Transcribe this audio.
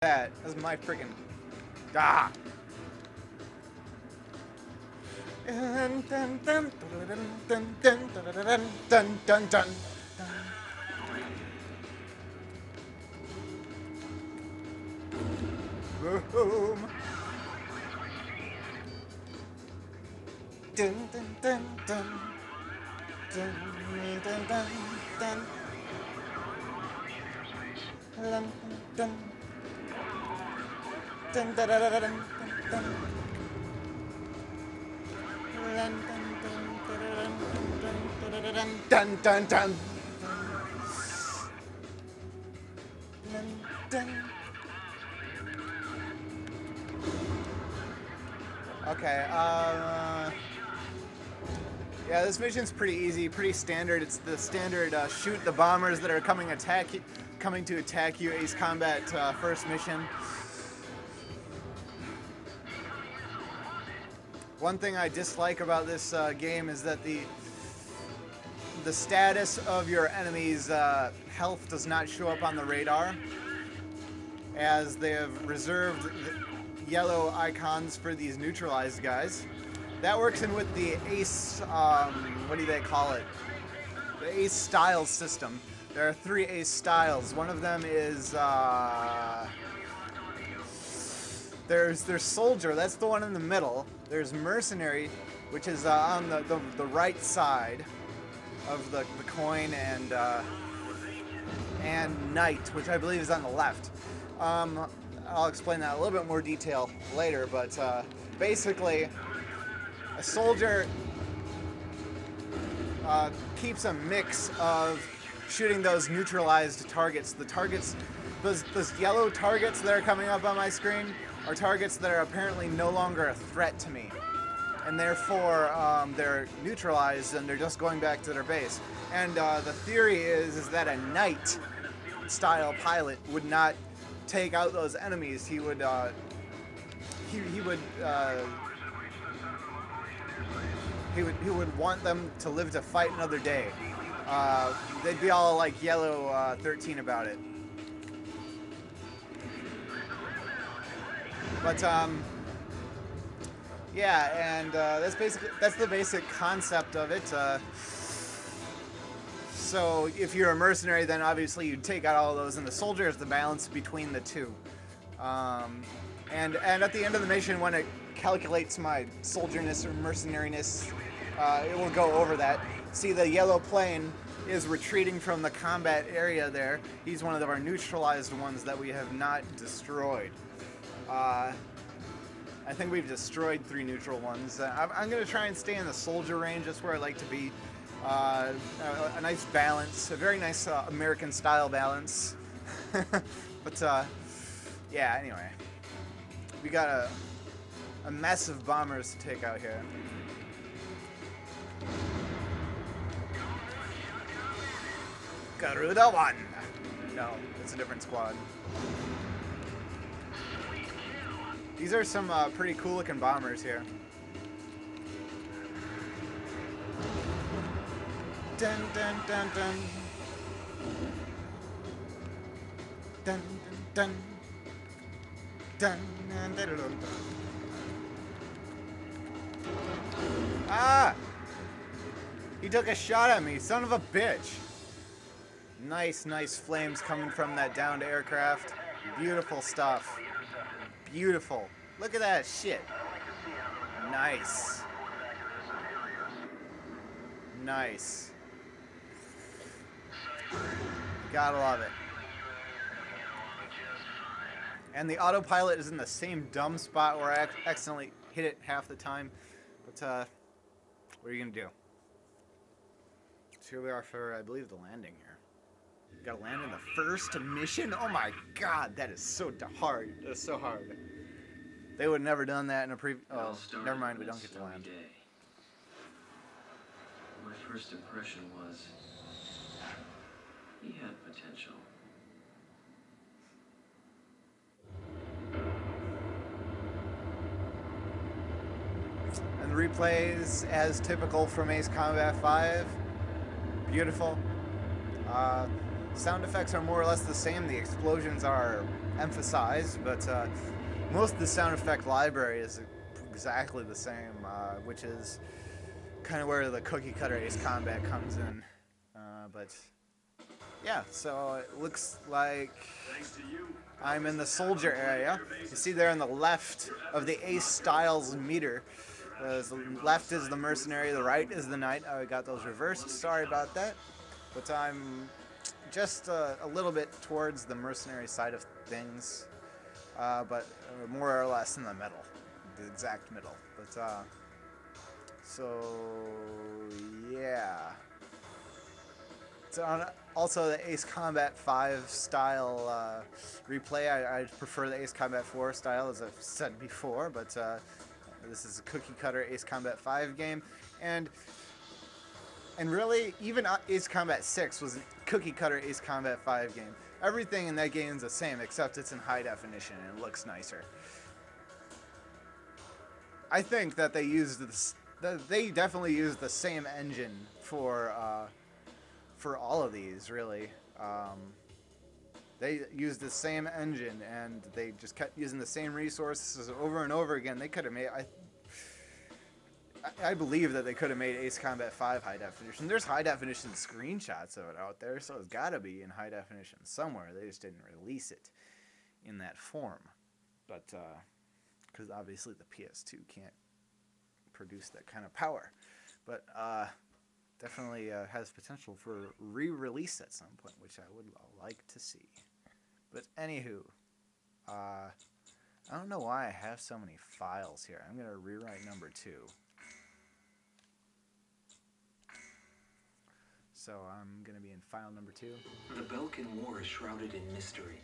That's my freaking... Ah! Dun, dun, dun, dun, dun, dun, dun, dun, dun. Boom! Dun, dun, dun, dun. Dun, dun, dun, dun. Dun, dun. Dun, dun, dun, dun, dun, dun. Dun, dun, dun. Okay, yeah, this mission's pretty easy, pretty standard. It's the standard shoot the bombers that are coming to attack you Ace Combat first mission. One thing I dislike about this game is that the status of your enemy's health does not show up on the radar, as they have reserved the yellow icons for these neutralized guys. That works in with the Ace, what do they call it? The Ace Styles system. There are 3 Ace Styles. One of them is, there's Soldier, that's the one in the middle. There's Mercenary, which is on the right side of the coin, and Knight, which I believe is on the left. I'll explain that in a little bit more detail later, but basically, a soldier keeps a mix of shooting those neutralized targets. The targets, those yellow targets that are coming up on my screen are targets that are apparently no longer a threat to me, and therefore they're neutralized and they're just going back to their base. And the theory is that a Knight style pilot would not take out those enemies. He would he would want them to live to fight another day. They'd be all like yellow 13 about it. But yeah, and that's the basic concept of it. So if you're a mercenary, then obviously you'd take out all of those, and the soldier is the balance between the two. And at the end of the mission, when it calculates my soldierness or mercenariness, it will go over that. See, the yellow plane is retreating from the combat area there. He's one of our neutralized ones that we have not destroyed. I think we've destroyed 3 neutral ones. I'm going to try and stay in the soldier range. That's where I like to be. A nice balance, a very nice American style balance. But yeah, anyway. We got a mess of bombers to take out here. Garuda 1! No, it's a different squad. These are some pretty cool looking bombers here. Dun dun dun dun. Dun dun dun. Dun dun dun dun. Ah! He took a shot at me, son of a bitch. Nice, nice flames coming from that downed aircraft. Beautiful stuff. Beautiful. Look at that shit. Nice. Nice. Gotta love it. And the autopilot is in the same dumb spot where I accidentally hit it half the time. But, what are you gonna do? So here we are for, I believe, the landing here. Gotta land in the first mission? Oh my god, that is so hard. That's so hard. They would have never done that in a oh, never mind, we don't get to land. My first impression was he had potential. And the replays, as typical from Ace Combat 5. Beautiful. Sound effects are more or less the same. The explosions are emphasized, but most of the sound effect library is exactly the same, which is kind of where the cookie cutter Ace Combat comes in. But yeah, so it looks like I'm in the soldier area. You see there on the left of the Ace Styles meter. The left is the mercenary, the right is the knight. I got those reversed, sorry about that. But I'm just a little bit towards the mercenary side of things, but more or less in the middle, the exact middle. But so yeah. So on also the Ace Combat 5 style replay. I prefer the Ace Combat 4 style, as I've said before, but this is a cookie cutter Ace Combat 5 game, and really even Ace Combat 6 was a cookie cutter Ace Combat 5 game. Everything in that game is the same, except it's in high definition and it looks nicer. I think that they used this. They definitely used the same engine for all of these, really. They used the same engine, and they just kept using the same resources over and over again. They could have made... I believe that they could have made Ace Combat 5 high definition. There's high definition screenshots of it out there, so it's got to be in high definition somewhere. They just didn't release it in that form. But, because obviously the PS2 can't produce that kind of power. But, definitely has potential for re-release at some point, which I would like to see. But anywho, I don't know why I have so many files here. I'm going to rewrite number 2. So I'm going to be in file number 2. The Belkan War is shrouded in mystery.